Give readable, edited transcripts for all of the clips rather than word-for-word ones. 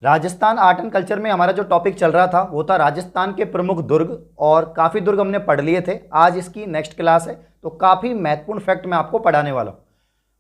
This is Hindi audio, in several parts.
राजस्थान आर्ट एंड कल्चर में हमारा जो टॉपिक चल रहा था वो था राजस्थान के प्रमुख दुर्ग, और काफ़ी दुर्ग हमने पढ़ लिए थे। आज इसकी नेक्स्ट क्लास है, तो काफ़ी महत्वपूर्ण फैक्ट मैं आपको पढ़ाने वाला हूँ।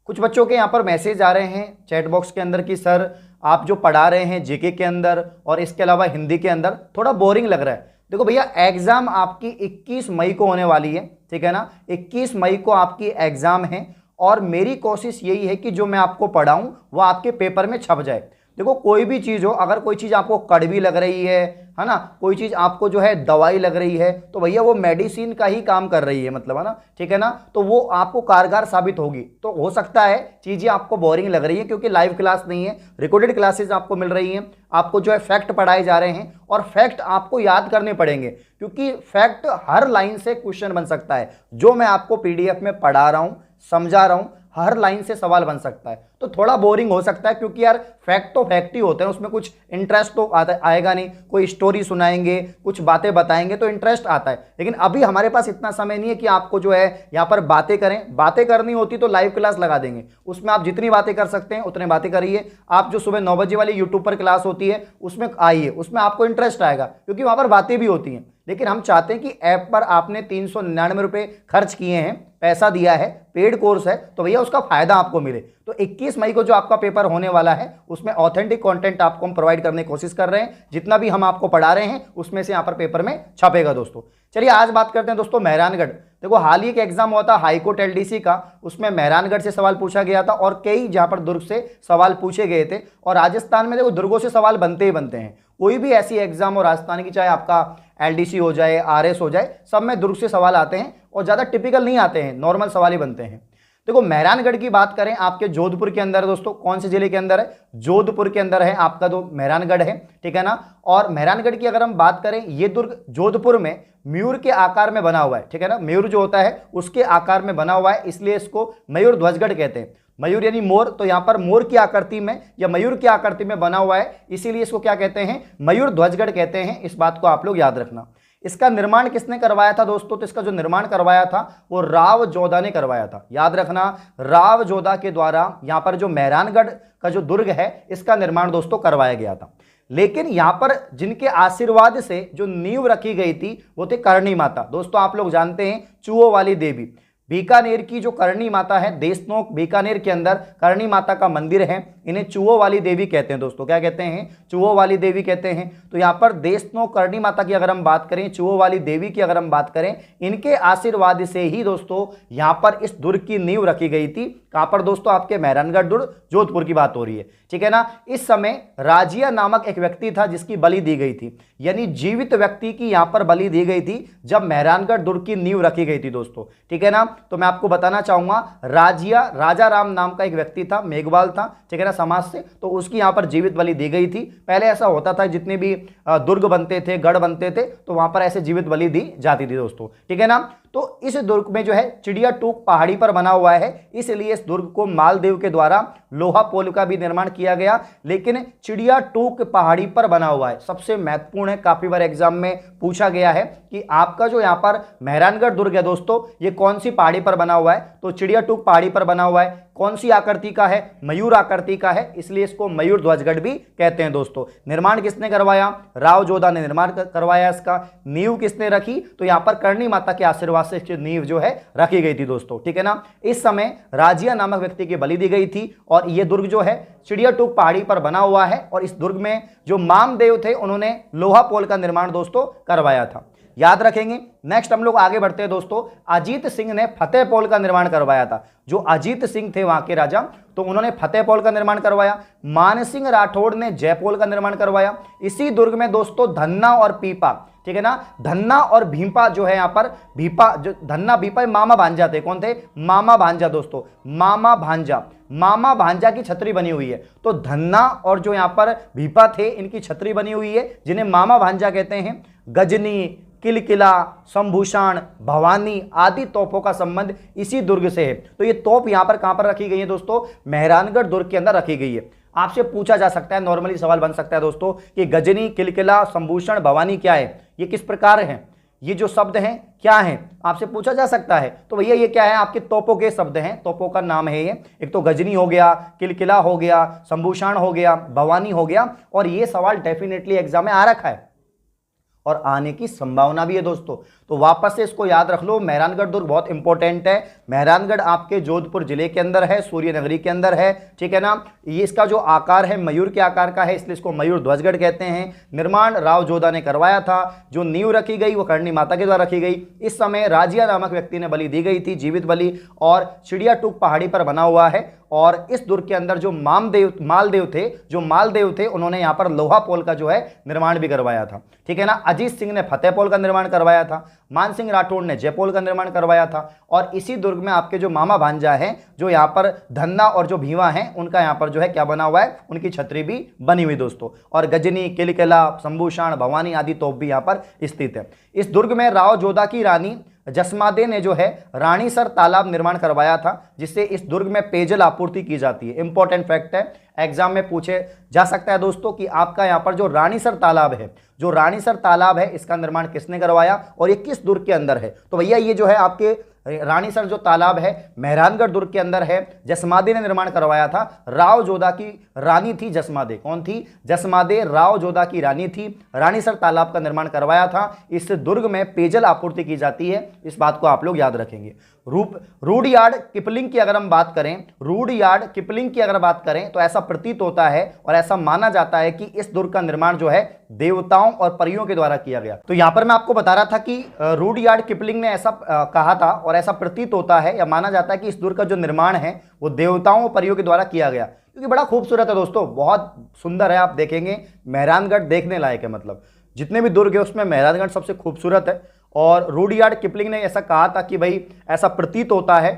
कुछ बच्चों के यहाँ पर मैसेज आ रहे हैं चैट बॉक्स के अंदर कि सर आप जो पढ़ा रहे हैं जीके के अंदर और इसके अलावा हिंदी के अंदर थोड़ा बोरिंग लग रहा है। देखो भैया, एग्जाम आपकी 21 मई को होने वाली है, ठीक है ना। 21 मई को आपकी एग्जाम है और मेरी कोशिश यही है कि जो मैं आपको पढ़ाऊं वो आपके पेपर में छप जाए। देखो, कोई भी चीज़ हो, अगर कोई चीज़ आपको कड़वी लग रही है ना, कोई चीज़ आपको जो है दवाई लग रही है, तो भैया वो मेडिसिन का ही काम कर रही है, मतलब, है ना, ठीक है ना। तो वो आपको कारगर साबित होगी। तो हो सकता है चीज़ें आपको बोरिंग लग रही है क्योंकि लाइव क्लास नहीं है, रिकॉर्डेड क्लासेज आपको मिल रही हैं, आपको जो है फैक्ट पढ़ाए जा रहे हैं और फैक्ट आपको याद करने पड़ेंगे क्योंकि फैक्ट हर लाइन से क्वेश्चन बन सकता है। जो मैं आपको पीडीएफ में पढ़ा रहा हूँ, समझा रहा हूँ, हर लाइन से सवाल बन सकता है। तो थोड़ा बोरिंग हो सकता है क्योंकि यार फैक्ट तो फैक्ट ही होते हैं, उसमें कुछ इंटरेस्ट तो आएगा नहीं। कोई स्टोरी सुनाएंगे, कुछ बातें बताएंगे तो इंटरेस्ट आता है, लेकिन अभी हमारे पास इतना समय नहीं है कि आपको जो है यहाँ पर बातें करें। बातें करनी होती तो लाइव क्लास लगा देंगे, उसमें आप जितनी बातें कर सकते हैं उतने बातें करिए। आप जो सुबह 9 बजे वाली यूट्यूब पर क्लास होती है उसमें आइए, उसमें आपको इंटरेस्ट आएगा क्योंकि वहाँ पर बातें भी होती हैं। लेकिन हम चाहते हैं कि ऐप पर आपने 399 रुपये खर्च किए हैं, पैसा दिया है, पेड कोर्स है, तो भैया उसका फायदा आपको मिले। तो 21 मई को जो आपका पेपर होने वाला है उसमें ऑथेंटिक कंटेंट आपको हम प्रोवाइड करने की कोशिश कर रहे हैं। जितना भी हम आपको पढ़ा रहे हैं उसमें से यहाँ पर पेपर में छपेगा दोस्तों। चलिए आज बात करते हैं दोस्तों मेहरानगढ़। देखो, हाल ही के एग्जाम हुआ था हाईकोर्ट एलडीसी का, उसमें मेहरानगढ़ से सवाल पूछा गया था और कई जहाँ पर दुर्ग से सवाल पूछे गए थे। और राजस्थान में देखो दुर्गों से सवाल बनते ही बनते हैं। कोई भी ऐसी एग्जाम हो राजस्थान की, चाहे आपका एलडीसी हो जाए, आरएस हो जाए, सब में दुर्ग से सवाल आते हैं और ज़्यादा टिपिकल नहीं आते हैं, नॉर्मल सवाल ही बनते हैं। देखो, मेहरानगढ़ की बात करें, आपके जोधपुर के अंदर दोस्तों, कौन से जिले के अंदर है? जोधपुर के अंदर है आपका जो मेहरानगढ़ है, ठीक है ना। और मेहरानगढ़ की अगर हम बात करें, ये दुर्ग जोधपुर में मयूर के आकार में बना हुआ है, ठीक है ना। मयूर जो होता है उसके आकार में बना हुआ है, इसलिए इसको मयूर ध्वजगढ़ कहते हैं। मयूर यानी मोर, तो यहाँ पर मोर की आकृति में या मयूर की आकृति में बना हुआ है, इसीलिए इसको क्या कहते हैं? मयूर ध्वजगढ़ कहते हैं। इस बात को आप लोग याद रखना। इसका निर्माण किसने करवाया था दोस्तों? तो इसका जो निर्माण करवाया था वो राव जोधा ने करवाया था। याद रखना, राव जोधा के द्वारा यहाँ पर जो मेहरानगढ़ का जो दुर्ग है इसका निर्माण दोस्तों करवाया गया था। लेकिन यहाँ पर जिनके आशीर्वाद से जो नींव रखी गई थी वो थे करणी माता। दोस्तों आप लोग जानते हैं चूहों वाली देवी, बीकानेर की जो करणी माता है, देशनोक बीकानेर के अंदर करणी माता का मंदिर है। इन्हें चूहों वाली देवी कहते हैं दोस्तों। क्या कहते हैं? चूहों वाली देवी कहते हैं। तो यहाँ पर देशनोक करणी माता की अगर हम बात करें, चूहों वाली देवी की अगर हम बात करें, इनके आशीर्वाद से ही दोस्तों यहाँ पर इस दुर्ग की नींव रखी गई थी। कहाँ पर दोस्तों? आपके मेहरानगढ़ दुर्ग, जोधपुर की बात हो रही है, ठीक है ना। इस समय राजिया नामक एक व्यक्ति था जिसकी बलि दी गई थी, यानी जीवित व्यक्ति की यहाँ पर बलि दी गई थी जब मेहरानगढ़ दुर्ग की नींव रखी गई थी दोस्तों, ठीक है ना। तो मैं आपको बताना चाहूंगा, राजिया राजा राम नाम का एक व्यक्ति था, मेघवाल था, ठीक है ना, समाज से, तो उसकी यहाँ पर जीवित बलि दी गई थी। पहले ऐसा होता था, जितने भी दुर्ग बनते थे, गढ़ बनते थे, तो वहां पर ऐसे जीवित बलि दी जाती थी दोस्तों, ठीक है ना। तो इस दुर्ग में जो है चिड़िया टूक पहाड़ी पर बना हुआ है, इसलिए इस दुर्ग को मालदेव के द्वारा लोहा पोल का भी निर्माण किया गया। लेकिन चिड़िया टूक पहाड़ी पर बना हुआ है, सबसे महत्वपूर्ण है, काफी बार एग्जाम में पूछा गया है कि आपका जो यहाँ पर मेहरानगढ़ दुर्ग है दोस्तों, ये कौन सी पहाड़ी पर बना हुआ है? तो चिड़िया टूक पहाड़ी पर बना हुआ है। कौन सी आकृति का है? मयूर आकृति का है, इसलिए इसको मयूर ध्वजगढ़ भी कहते हैं दोस्तों। निर्माण किसने करवाया? राव जोधा ने निर्माण करवाया। इसका नींव किसने रखी? तो यहाँ पर करणी माता के आशीर्वाद से इसकी नींव जो है रखी गई थी दोस्तों, ठीक है ना। इस समय राजिया नामक व्यक्ति की बलि दी गई थी और यह दुर्ग जो है चिड़िया टूक पहाड़ी पर बना हुआ है। और इस दुर्ग में जो मामदेव थे उन्होंने लोहा पोल का निर्माण दोस्तों करवाया था, याद रखेंगे। नेक्स्ट हम लोग आगे बढ़ते हैं दोस्तों। अजीत सिंह ने फतेह पोल का निर्माण करवाया था। जो अजीत सिंह थे वहां के राजा, तो उन्होंने फतेह पोल का निर्माण करवाया। मानसिंह राठौड़ ने जयपोल का निर्माण करवाया। इसी दुर्ग में दोस्तों धन्ना और पीपा, ठीक है ना, धन्ना और भीपा जो है यहाँ पर, भीपा जो धन्ना भीपा मामा भांजा थे। कौन थे? मामा भांजा दोस्तों, मामा भांजा, मामा भांजा की छतरी बनी हुई है। तो धन्ना और जो यहाँ पर भीपा थे, इनकी छतरी बनी हुई है, जिन्हें मामा भांजा कहते हैं। गजनी, किलकिला, संभूषण, भवानी आदि तोपों का संबंध इसी दुर्ग से है। तो ये तोप यहाँ पर कहां पर रखी गई है दोस्तों? मेहरानगढ़ दुर्ग के अंदर रखी गई है। आपसे पूछा जा सकता है, नॉर्मली सवाल बन सकता है दोस्तों कि गजनी, किलकिला, संभूषण, भवानी क्या है, ये किस प्रकार है? ये जो शब्द हैं क्या हैं, आपसे पूछा जा सकता है। तो भैया ये क्या है, आपके तोपों के शब्द हैं, तोपों का नाम है ये। एक तो गजनी हो गया, किलकिला हो गया, शंभूषण हो गया, भवानी हो गया, और ये सवाल डेफिनेटली एग्जाम में आ रखा है और आने की संभावना भी है दोस्तों। तो वापस से इसको याद रख लो, मेहरानगढ़ दुर्ग बहुत इंपॉर्टेंट है। मेहरानगढ़ आपके जोधपुर जिले के अंदर है, सूर्य नगरी के अंदर है, ठीक है ना। ये इसका जो आकार है मयूर के आकार का है, इसलिए इसको मयूर ध्वजगढ़ कहते हैं। निर्माण राव जोधा ने करवाया था। जो नींव रखी गई वो करणी माता के द्वारा रखी गई। इस समय राजिया नामक व्यक्ति ने बलि दी गई थी, जीवित बलि, और चिड़िया टूक पहाड़ी पर बना हुआ है। और इस दुर्ग के अंदर जो मालदेव थे उन्होंने यहाँ पर लोहा पोल का जो है निर्माण भी करवाया था, ठीक है ना। अजीत सिंह ने फतेह पोल का निर्माण करवाया था। मान सिंह राठौड़ ने जयपोल का निर्माण करवाया था। और इसी दुर्ग में आपके जो मामा भांजा हैं, जो यहाँ पर धन्ना और जो भीवा हैं, उनका यहाँ पर जो है क्या बना हुआ है, उनकी छतरी भी बनी हुई दोस्तों। और गजनी, किलकिला, शंभूषण, भवानी आदि तोप भी यहाँ पर स्थित है। इस दुर्ग में राव जोधा की रानी जसमादे ने जो है रानीसर तालाब निर्माण करवाया था, जिससे इस दुर्ग में पेयजल आपूर्ति की जाती है। इंपॉर्टेंट फैक्ट है, एग्जाम में पूछे जा सकता है दोस्तों कि आपका यहाँ पर जो रानीसर तालाब है, इसका निर्माण किसने करवाया और ये किस दुर्ग के अंदर है। तो भैया ये जो है आपके रानीसर जो तालाब है मेहरानगढ़ दुर्ग के अंदर है। जसमादे ने निर्माण करवाया था। राव जोधा की रानी थी जसमादे। कौन थी? जसमादे राव जोधा की रानी थी। रानीसर तालाब का निर्माण करवाया था। इस दुर्ग में पेयजल आपूर्ति की जाती है, इस बात को आप लोग याद रखेंगे। रूडयार्ड किपलिंग की अगर हम बात करें, तो ऐसा प्रतीत होता है और ऐसा माना जाता है कि इस दुर्ग का निर्माण जो है देवताओं और परियों के द्वारा किया गया। तो यहां पर मैं आपको बता रहा था कि रूडयार्ड किपलिंग ने ऐसा कहा था और ऐसा प्रतीत होता है या माना जाता है कि इस दुर्ग का जो निर्माण है वो देवताओं और परियों के द्वारा किया गया, क्योंकि बड़ा खूबसूरत है दोस्तों, बहुत सुंदर है। आप देखेंगे मेहरानगढ़ देखने लायक है, मतलब जितने भी दुर्ग है उसमें मेहरानगढ़ सबसे खूबसूरत है। और रूडयार्ड किपलिंग ने ऐसा कहा था कि भाई ऐसा प्रतीत होता है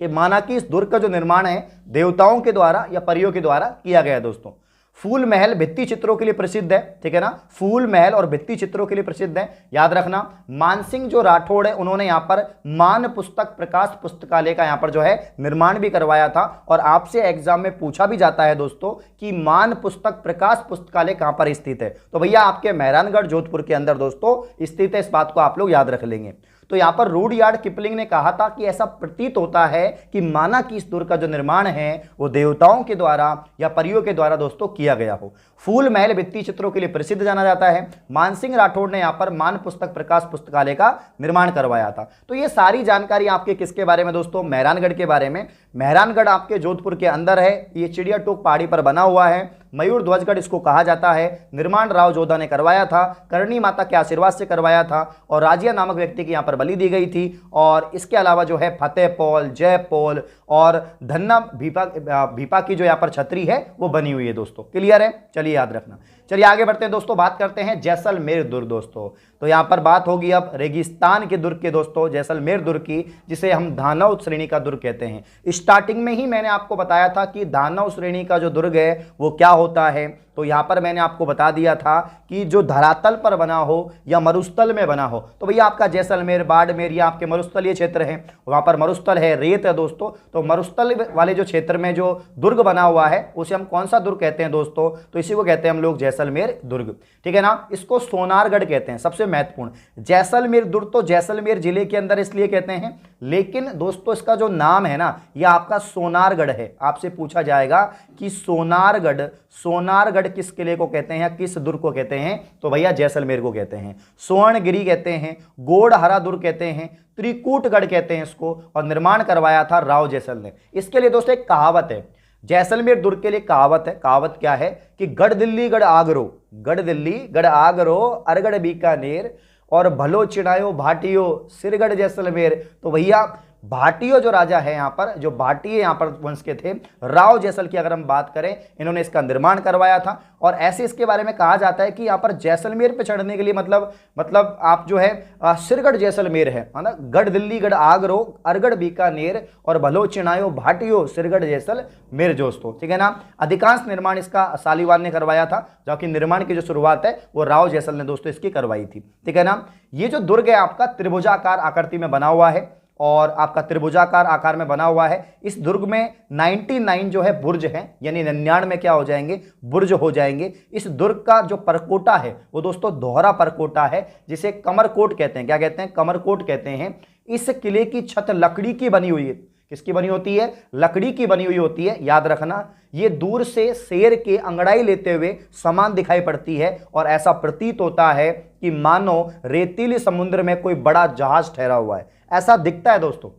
कि माना कि इस दुर्ग का जो निर्माण है देवताओं के द्वारा या परियों के द्वारा किया गया है दोस्तों। फूल महल भित्ति चित्रों के लिए प्रसिद्ध है, ठीक है ना। फूल महल और भित्ति चित्रों के लिए प्रसिद्ध है, याद रखना। मानसिंह जो राठौड़ है उन्होंने यहाँ पर मान पुस्तक प्रकाश पुस्तकालय का यहाँ पर जो है निर्माण भी करवाया था। और आपसे एग्जाम में पूछा भी जाता है दोस्तों कि मान पुस्तक प्रकाश पुस्तकालय कहाँ पर स्थित है। तो भैया आपके मेहरानगढ़ जोधपुर के अंदर दोस्तों स्थित है, इस बात को आप लोग याद रख लेंगे। तो यहां पर रूडयार्ड किपलिंग ने कहा था कि ऐसा प्रतीत होता है कि माना कि इस दुर्ग का जो निर्माण है वो देवताओं के द्वारा या परियों के द्वारा दोस्तों किया गया हो। फूल महल भित्ति चित्रों के लिए प्रसिद्ध जाना जाता है। मानसिंह राठौड़ ने यहां पर मान पुस्तक प्रकाश पुस्तकालय का निर्माण करवाया था। तो ये सारी जानकारी आपके किसके बारे में दोस्तों? मेहरानगढ़ के बारे में। मेहरानगढ़ आपके जोधपुर के अंदर है, ये चिड़िया टोक पहाड़ी पर बना हुआ है। मयूर ध्वजगढ़ इसको कहा जाता है। निर्माण राव जोधा ने करवाया था, करणी माता के आशीर्वाद से करवाया था और राजिया नामक व्यक्ति की यहाँ पर बलि दी गई थी। और इसके अलावा जो है फतेहपोल, जयपोल और धन्ना भीपा की जो यहाँ पर छतरी है वो बनी हुई है दोस्तों। क्लियर है? चलिए याद रखना। चलिए आगे बढ़ते हैं दोस्तों, बात करते हैं जैसलमेर दुर्ग दोस्तों। तो यहाँ पर बात होगी अब रेगिस्तान के दुर्ग के दोस्तों, जैसलमेर दुर्ग की, जिसे हम दानव श्रेणी का दुर्ग कहते हैं। स्टार्टिंग में ही मैंने आपको बताया था कि दानव श्रेणी का जो दुर्ग है वो क्या होता है। तो यहाँ पर मैंने आपको बता दिया था कि जो धरातल पर बना हो या मरुस्थल में बना हो, तो भैया आपका जैसलमेर, बाड़मेर या आपके मरुस्थलीय क्षेत्र है, वहाँ पर मरुस्थल है, रेत है दोस्तों। तो मरुस्थल वाले जो क्षेत्र में जो दुर्ग बना हुआ है उसे हम कौन सा दुर्ग कहते हैं दोस्तों? तो इसी को कहते हैं हम लोग जैसलमेर दुर्ग, ठीक है ना। इसको सोनारगढ़ कहते हैं, सबसे महत्वपूर्ण। जैसलमेर दुर्ग तो जैसलमेर जिले के अंदर इसलिए कहते हैं, लेकिन दोस्तों इसका जो नाम है ना यह आपका सोनारगढ़ है। आपसे पूछा जाएगा कि सोनारगढ़ किस किले को कहते हैं या किस दुर्ग को कहते हैं? तो भैया जैसलमेर को कहते हैं। स्वर्णगिरी कहते हैं, गोड़हरा दुर्ग कहते हैं, त्रिकूटगढ़ कहते हैं इसको। और निर्माण करवाया था राव जैसल ने। इसके लिए दोस्तों एक कहावत है, जैसलमेर दुर्ग के लिए कहावत है। कहावत क्या है कि गढ़ दिल्ली गढ़ आगरो, गढ़ दिल्ली गढ़ आगरो, अरगढ़ बीकानेर और भलो चिड़ायो भाटियो सिरगढ़ जैसलमेर। तो भैया भाटियो जो राजा है यहाँ पर, जो भाटिये यहाँ पर वंश के थे, राव जैसल की अगर हम बात करें, इन्होंने इसका निर्माण करवाया था। और ऐसे इसके बारे में कहा जाता है कि यहाँ पर जैसलमेर पे चढ़ने के लिए मतलब आप जो है सिरगढ़ जैसलमेर है ना। गढ़ दिल्ली गढ़ आगरो, अरगढ़ बीकानेर और भलो चिड़ायो भाटियो सिरगढ़ जैसलमेर दोस्तों, ठीक है ना। अधिकांश निर्माण इसका सालीवान ने करवाया था, जबकि निर्माण की जो शुरुआत है वो राव जैसल ने दोस्तों इसकी करवाई थी, ठीक है ना। ये जो दुर्ग है आपका त्रिभुजाकार आकृति में बना हुआ है और आपका त्रिभुजाकार आकार में बना हुआ है। इस दुर्ग में 99 जो है बुर्ज हैं, यानी 99 क्या हो जाएंगे, बुर्ज हो जाएंगे। इस दुर्ग का जो परकोटा है वो दोस्तों दोहरा परकोटा है, जिसे कमरकोट कहते हैं। क्या कहते हैं, कमरकोट कहते हैं। इस किले की छत लकड़ी की बनी हुई है। किसकी बनी होती है, लकड़ी की बनी हुई होती है, याद रखना। ये दूर से शेर के अंगड़ाई लेते हुए समान दिखाई पड़ती है और ऐसा प्रतीत होता है कि मानो रेतीले समुद्र में कोई बड़ा जहाज ठहरा हुआ है, ऐसा दिखता है दोस्तों।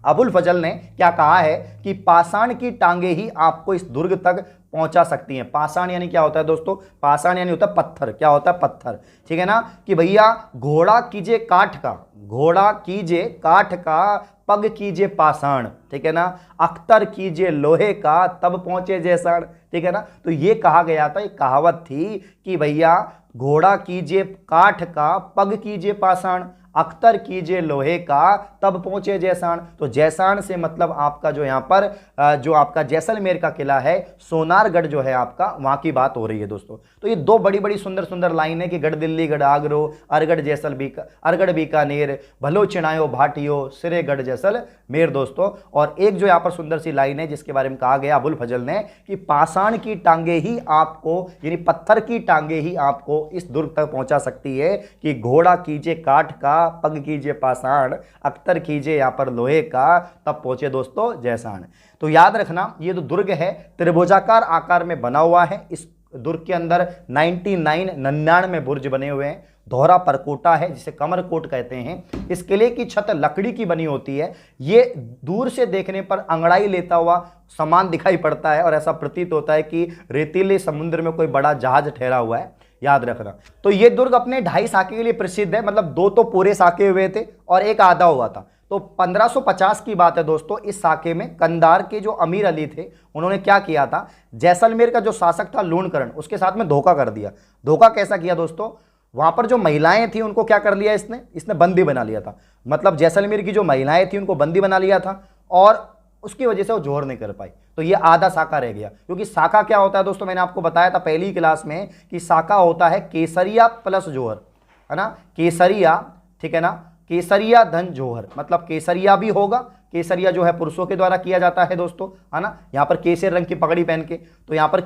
अबुल फजल ने क्या कहा है कि पाषाण की टांगे ही आपको इस दुर्ग तक पहुंचा सकती हैं। पाषाण यानी क्या होता है दोस्तों, पाषाण यानी होता है पत्थर। क्या होता है, पत्थर, ठीक है ना। कि भैया घोड़ा कीजिए काठ का, घोड़ा कीजिए काठ का, पग कीजिए पाषाण, ठीक है ना। अख्तर कीजिए लोहे का, तब पहुंचे जैसाण, ठीक है ना। तो ये कहा गया था, एक कहावत थी कि भैया घोड़ा कीजिए काठ का, पग कीजिए पाषाण, अख्तर कीजिए लोहे का, तब पहुंचे जैसाण। तो जैसाण से मतलब आपका जो यहाँ पर जो आपका जैसलमेर का किला है, सोनारगढ़ जो है आपका, वहां की बात हो रही है दोस्तों। तो ये दो बड़ी बड़ी सुंदर सुंदर लाइन है कि गढ़ दिल्ली गढ़ आगरो, अरगढ़ अरगढ़ बीकानेर, भलो चिणायो भाटियो, सिरे गढ़ जैसलमेर दोस्तों। और एक जो यहाँ पर सुंदर सी लाइन है जिसके बारे में कहा गया अबुल फजल ने कि पाषाण की टांगे ही आपको, यानी पत्थर की टांगे ही आपको इस दुर्ग तक पहुंचा सकती है। कि घोड़ा कीजिए काठ का, पग कीजिए पाषाण, अख्तर कीजिए यहाँ पर लोहे का, तब पहुंचे दोस्तों जैसाण। तो याद रखना, ये जो दुर्ग है त्रिभुजाकार आकार में बना हुआ है। इस दुर्ग के अंदर 99 बुर्ज बने हुए हैं। दोहरा परकोटा है जिसे कमरकोट कहते हैं। इस किले की छत लकड़ी की बनी होती है। ये दूर से देखने पर अंगड़ाई लेता हुआ समान दिखाई पड़ता है और ऐसा प्रतीत होता है कि रेतीले समुद्र में कोई बड़ा जहाज ठहरा हुआ है, याद रखना। तो ये दुर्ग अपने 2.5 साके के लिए प्रसिद्ध है, मतलब 2 तो पूरे साके हुए थे और एक आधा हुआ था। तो 1550 की बात है दोस्तों। इस साके में कंधार के जो अमीर अली थे, उन्होंने क्या किया था, जैसलमेर का जो शासक था लूणकरण, उसके साथ में धोखा कर दिया। धोखा कैसा किया दोस्तों, वहां पर जो महिलाएं थी उनको क्या कर लिया, इसने बंदी बना लिया था। मतलब जैसलमेर की जो महिलाएं थी उनको बंदी बना लिया था और उसकी वजह से वो जोहर नहीं कर पाई। तो ये आधा साका रह गया। क्योंकि साका क्या होता है दोस्तों, मैंने आपको बताया था पहली क्लास में कि साका होता है केसरिया प्लस जोहर, है ना। केसरिया, ठीक है ना, केसरिया धन जोहर, मतलब केसरिया भी होगा। केसरिया जो है पुरुषों के द्वारा किया जाता है दोस्तों, है ना। यहाँ पर केसर रंग की पगड़ी पहन के, तो यहाँ पर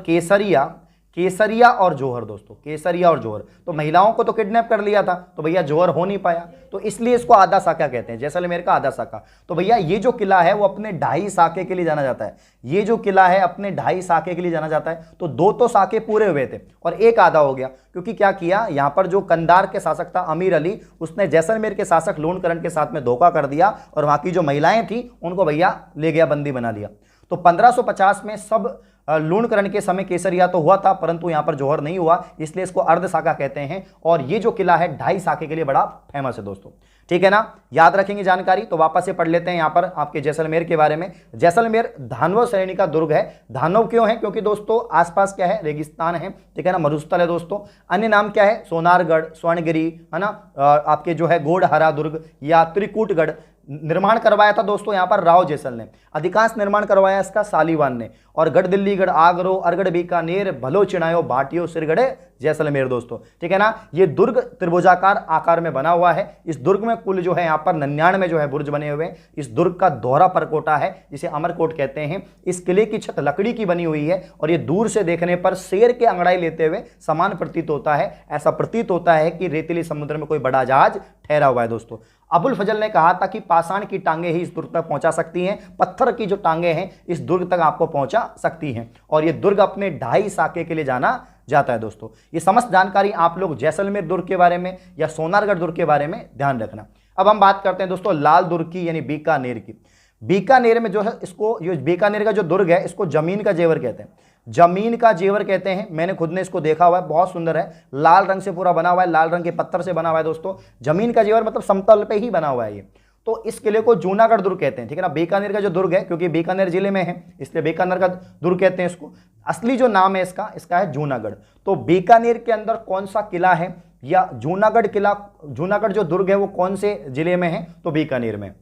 केसरिया और जोहर दोस्तों, केसरिया और जोहर। तो महिलाओं को तो किडनैप कर लिया था, तो भैया जोहर हो नहीं पाया, तो इसलिए इसको आधा साका कहते हैं, जैसलमेर का आधा साका। तो भैया ये जो किला है वो अपने 2.5 साके के लिए जाना जाता है। ये जो किला है अपने 2.5 साके के लिए जाना जाता है। तो 2 तो साके पूरे हुए थे और एक आधा हो गया। क्योंकि क्या किया, यहाँ पर जो कंधार के शासक था अमीर अली, उसने जैसलमेर के शासक लूणकरण के साथ में धोखा कर दिया और वहां की जो महिलाएं थी उनको भैया ले गया, बंदी बना लिया। तो 1550 में सब लूणकरण के समय केसरिया तो हुआ था, परंतु यहां पर जोहर नहीं हुआ, इसलिए इसको अर्ध साका कहते हैं। और ये जो किला है 2.5 साके के लिए बड़ा फेमस है दोस्तों, ठीक है ना। याद रखेंगे जानकारी। तो वापस से पढ़ लेते हैं यहां पर आपके जैसलमेर के बारे में। जैसलमेर धानव श्रेणी का दुर्ग है। धानव क्यों है, क्योंकि दोस्तों आसपास क्या है, रेगिस्तान है, ठीक है ना, मरुस्थल है दोस्तों। अन्य नाम क्या है, सोनारगढ़, स्वर्णगिरी, है ना, आपके जो है गोड़हरा दुर्ग या त्रिकूटगढ़। निर्माण करवाया था दोस्तों यहाँ पर राव जैसल ने। अधिकांश निर्माण करवाया इसका सालीवान ने। और गढ़ दिल्ली गढ़ आगरो, अरगढ़ बीकानेर, भलो चिणायो भाटियो, सिरगढ़ जैसलमेर दोस्तों, ठीक है ना। ये दुर्ग त्रिभुजाकार आकार में बना हुआ है। इस दुर्ग में कुल जो है यहाँ पर 99 जो है बुर्ज बने हुए हैं। इस दुर्ग का दोहरा परकोटा है जिसे अमरकोट कहते हैं। इस किले की छत लकड़ी की बनी हुई है और ये दूर से देखने पर शेर के अंगड़ाई लेते हुए समान प्रतीत होता है। ऐसा प्रतीत होता है कि रेतीली समुद्र में कोई बड़ा जहाज ठहरा हुआ है दोस्तों। अबुल फजल ने कहा था कि पाषाण की टांगे ही इस दुर्ग तक पहुंचा सकती हैं, पत्थर की जो टांगे हैं इस दुर्ग तक आपको पहुंचा सकती हैं। और ये दुर्ग अपने 2.5 साके के लिए जाना जाता है दोस्तों। ये समस्त जानकारी आप लोग जैसलमेर दुर्ग के बारे में या सोनारगढ़ दुर्ग के बारे में ध्यान रखना। अब हम बात करते हैं दोस्तों लाल दुर्ग की, यानी बीकानेर की। बीकानेर में जो है इसको, ये बीकानेर का जो दुर्ग है इसको जमीन का जेवर कहते हैं। जमीन का जेवर कहते हैं। मैंने खुद ने इसको देखा हुआ है, बहुत सुंदर है, लाल रंग से पूरा बना हुआ है, लाल रंग के पत्थर से बना हुआ है दोस्तों। जमीन का जेवर मतलब समतल पे ही बना हुआ है ये। तो इस किले को जूनागढ़ दुर्ग कहते हैं, ठीक है ना। बीकानेर का जो दुर्ग है, क्योंकि बीकानेर जिले में है इसलिए बीकानेर का दुर्ग कहते हैं इसको। असली जो नाम है इसका है जूनागढ़। तो बीकानेर के अंदर कौन सा किला है या जूनागढ़ किला, जूनागढ़ जो दुर्ग है वो कौन से जिले में है, तो बीकानेर में।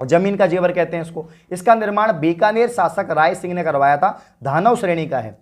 जमीन का जेवर कहते हैं इसको। इसका निर्माण बीकानेर शासक राय सिंह ने करवाया था। धानव श्रेणी का है।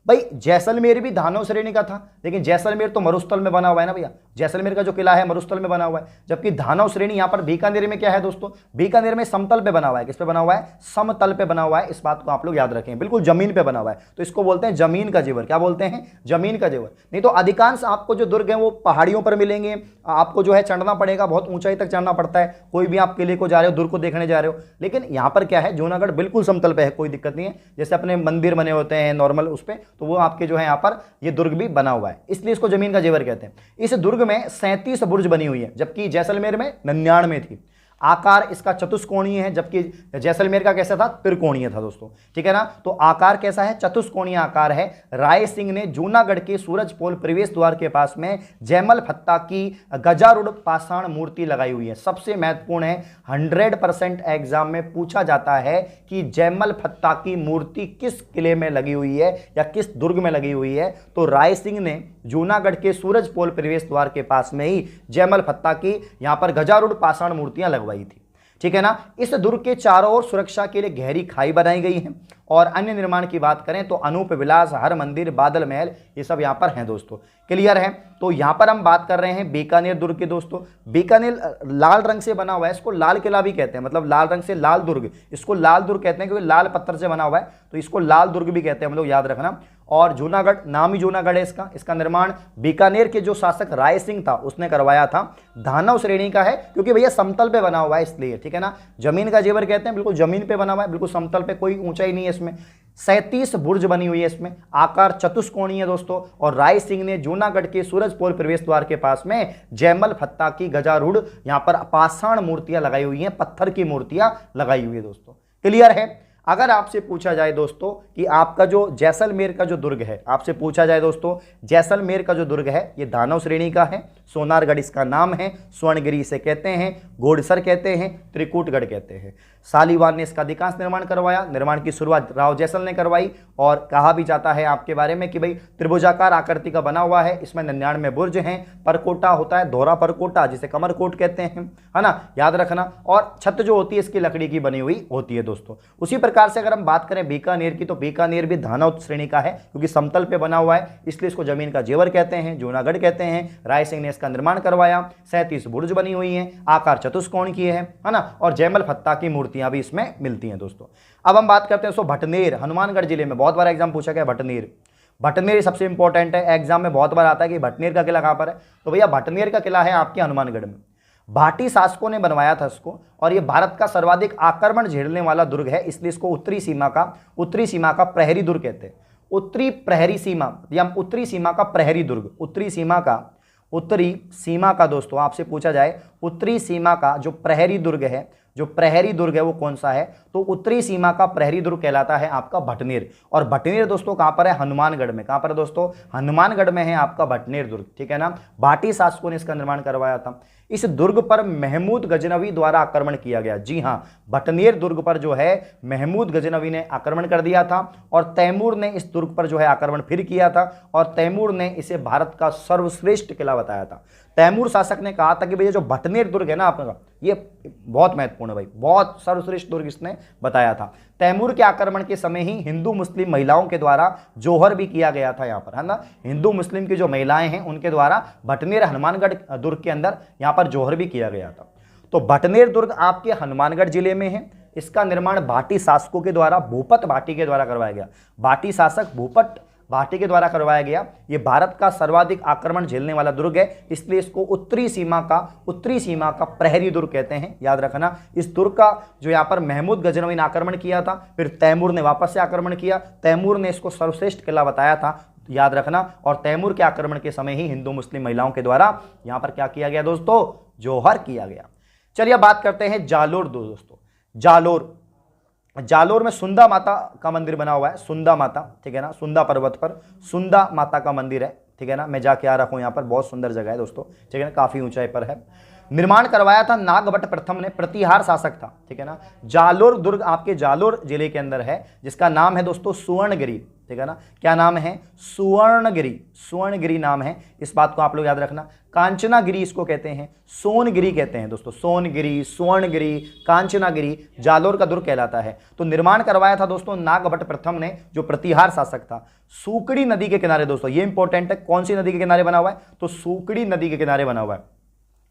भाई जैसलमेर भी दानव श्रेणी का था, लेकिन जैसलमेर तो मरुस्थल में बना हुआ है ना भैया, जैसलमेर का जो किला है मरुस्थल में बना हुआ है, जबकि दानव श्रेणी यहां पर बीकानेर में क्या है दोस्तों, बीकानेर में समतल पे बना हुआ है। किस पे बना हुआ है? समतल पे बना हुआ है। इस बात को आप लोग याद रखें, बिल्कुल जमीन पे बना हुआ है, तो इसको बोलते हैं जमीन का जेवर। क्या बोलते हैं? जमीन का जेवर। नहीं तो अधिकांश आपको जो दुर्ग है वो पहाड़ियों पर मिलेंगे, आपको जो है चढ़ना पड़ेगा, बहुत ऊंचाई तक चढ़ना पड़ता है। कोई भी आप किले को जा रहे हो, दुर्ग को देखने जा रहे हो, लेकिन यहां पर क्या है, जूनागढ़ बिल्कुल समतल पे है, कोई दिक्कत नहीं है। जैसे अपने मंदिर बने होते हैं नॉर्मल उस पे, तो वो आपके जो है यहाँ पर ये दुर्ग भी बना हुआ है, इसलिए इसको जमीन का जेवर कहते हैं। इस दुर्ग में 37 बुर्ज बनी हुई है, जबकि जैसलमेर में 99 थी। आकार इसका चतुष्कोणीय है, जबकि जैसलमेर का कैसा था? त्रिकोणीय था दोस्तों, ठीक है ना। तो आकार कैसा है? चतुष्कोणीय आकार है। राय सिंह ने जूनागढ़ के सूरजपोल प्रवेश द्वार के पास में जयमल फत्ता की गजारूढ़ पाषाण मूर्ति लगाई हुई है। सबसे महत्वपूर्ण है, 100% एग्जाम में पूछा जाता है कि जयमल फत्ता की मूर्ति किस किले में लगी हुई है या किस दुर्ग में लगी हुई है। तो राय सिंह ने जूनागढ़ के सूरजपोल प्रवेश द्वार के पास में ही जयमल फत्ता की यहां पर गजारूढ़ पाषाण मूर्तियां लगवाई थी, ठीक है ना। इस दुर्ग के चारों ओर सुरक्षा के लिए गहरी खाई बनाई गई है। और अन्य निर्माण की बात करें तो अनूप विलास, हर मंदिर, बादल महल, ये सब यहां पर हैं दोस्तों। क्लियर है? तो यहां पर हम बात कर रहे हैं बीकानेर दुर्ग के दोस्तों। बीकानेर लाल रंग से बना हुआ है, इसको लाल किला भी कहते हैं, मतलब लाल रंग से लाल दुर्ग, इसको लाल दुर्ग कहते हैं क्योंकि लाल पत्थर से बना हुआ है, तो इसको लाल दुर्ग भी कहते हैं, हम लोग याद रखना। और जूनागढ़, नाम ही जूनागढ़ है इसका निर्माण बीकानेर के जो शासक राय सिंह था उसने करवाया था। दानव श्रेणी का है क्योंकि भैया समतल पे बना हुआ है इसलिए, ठीक है ना। जमीन का जेवर कहते हैं, बिल्कुल जमीन पे बना हुआ है, बिल्कुल समतल पे, कोई ऊंचाई नहीं है इसमें। 37 बुर्ज बनी हुई है इसमें, आकार चतुष्कोणीय है दोस्तों। और राय सिंह ने जूनागढ़ के सूरजपोल प्रवेश द्वार के पास में जयमल फत्ता की गजारूढ़ यहां पर पाषाण मूर्तियां लगाई हुई हैं, पत्थर की मूर्तियां लगाई हुई है दोस्तों। क्लियर है? अगर आपसे पूछा जाए दोस्तों कि आपका जो जैसलमेर का जो दुर्ग है, आपसे पूछा जाए दोस्तों जैसलमेर का जो दुर्ग है ये दानव श्रेणी का है, सोनारगढ़ इसका नाम है, स्वर्णगिरी इसे कहते हैं, गोडसर कहते हैं, त्रिकूटगढ़ कहते हैं। सालीवान ने इसका अधिकांश निर्माण करवाया। निर्माण की शुरुआत राव जैसल ने करवाई। और कहा भी जाता है आपके बारे में कि भाई त्रिभुजाकार आकृति का बना हुआ है, इसमें 99 बुर्ज हैं, परकोटा होता है, दोहरा परकोटा जिसे कमरकोट कहते हैं, है ना, याद रखना। और छत जो होती है इसकी लकड़ी की बनी हुई होती है दोस्तों। उसी प्रकार से अगर हम बात करें बीकानेर की, तो बीकानेर भी दानव श्रेणी का है क्योंकि समतल पे बना हुआ है, इसलिए इसको जमीन का जेवर कहते हैं, जूनागढ़ कहते हैं। राय सिंह ने इसका निर्माण करवाया। 37 बुर्ज बनी हुई हैं, आकार चतुष्कोण की है ना। और जयमल फत्ता की मूर्तियां भी इसमें मिलती हैं दोस्तों। अब हम बात करते हैं सो भटनेर, हनुमानगढ़ जिले में बहुत बार एग्जाम पूछा गया भटनेर। भटनेर सबसे इंपॉर्टेंट है, एग्जाम में बहुत बार आता है कि भटनेर का किला कहां पर है, तो भैया भटनेर का किला है आपके हनुमानगढ़ में। भाटी शासकों ने बनवाया था इसको, और ये भारत का सर्वाधिक आक्रमण झेलने वाला दुर्ग है, इसलिए इसको उत्तरी सीमा का प्रहरी दुर्ग कहते हैं। उत्तरी प्रहरी सीमा या उत्तरी सीमा का प्रहरी दुर्ग, उत्तरी सीमा का दोस्तों आपसे पूछा जाए उत्तरी सीमा का जो प्रहरी दुर्ग है, जो प्रहरी दुर्ग है वो कौन सा है, तो उत्तरी सीमा का प्रहरी दुर्ग कहलाता है आपका भटनेर। और भटनेर दोस्तों कहां पर है? हनुमानगढ़ में। कहां पर है दोस्तों? हनुमानगढ़ में है आपका भटनेर दुर्ग, ठीक है ना। भाटी शासकों ने इसका निर्माण करवाया था। इस दुर्ग पर महमूद गजनवी द्वारा आक्रमण किया गया। जी हां, भटनेर दुर्ग पर जो है महमूद गजनवी ने आक्रमण कर दिया था, और तैमूर ने इस दुर्ग पर जो है आक्रमण फिर किया था, और तैमूर ने इसे भारत का सर्वश्रेष्ठ किला बताया था। तैमूर शासक ने कहा था कि भैया जो भटनेर दुर्ग है ना आपका, ये बहुत महत्वपूर्ण है भाई, बहुत सर्वश्रेष्ठ दुर्ग इसने बताया था। तैमूर के आक्रमण के समय ही हिंदू मुस्लिम महिलाओं के द्वारा जोहर भी किया गया था यहाँ पर, है ना। हिंदू मुस्लिम की जो महिलाएं हैं उनके द्वारा भटनेर हनुमानगढ़ दुर्ग के अंदर यहाँ पर जोहर भी किया गया था। तो भटनेर दुर्ग आपके हनुमानगढ़ जिले में है। इसका निर्माण भाटी शासकों के द्वारा, भूपत भाटी के द्वारा करवाया गया। भाटी शासक भूपत भाटी के द्वारा करवाया गया। यह भारत का सर्वाधिक आक्रमण झेलने वाला दुर्ग है, इसलिए इसको उत्तरी सीमा का प्रहरी दुर्ग कहते हैं, याद रखना। इस दुर्ग का जो यहाँ पर महमूद गजनवी ने आक्रमण किया था, फिर तैमूर ने वापस से आक्रमण किया। तैमूर ने इसको सर्वश्रेष्ठ किला बताया था, याद रखना। और तैमूर के आक्रमण के समय ही हिंदू मुस्लिम महिलाओं के द्वारा यहाँ पर क्या किया गया दोस्तों? जोहर किया गया। चलिए बात करते हैं जालोर दोस्तों। जालोर में सुंदा माता का मंदिर बना हुआ है, सुंदा माता, ठीक है ना। सुंदा पर्वत पर सुंदा माता का मंदिर है, ठीक है ना। मैं जाके आ रखा हूं, यहाँ पर बहुत सुंदर जगह है दोस्तों, ठीक है ना, काफी ऊंचाई पर है। निर्माण करवाया था नागभट्ट प्रथम ने, प्रतिहार शासक था, ठीक है ना। जालोर दुर्ग आपके जालोर जिले के अंदर है, जिसका नाम है दोस्तों सुवर्णगिरी, ठीक है ना। क्या नाम है? सुवर्णगिरी, सुवर्णगिरी नाम है, इस बात को आप लोग याद रखना। कांचनागिरी इसको कहते हैं, सोनगिरी कहते हैं दोस्तों, सोनगिरी, सुवर्णगिरी, कांचनागिरी जालोर का दुर्ग कहलाता है। तो निर्माण करवाया था दोस्तों नागभट्ट प्रथम ने, जो प्रतिहार शासक था। सूकड़ी नदी के किनारे दोस्तों, ये इंपॉर्टेंट है, कौन सी नदी के किनारे बना हुआ है? तो सूकड़ी नदी के किनारे बना हुआ है।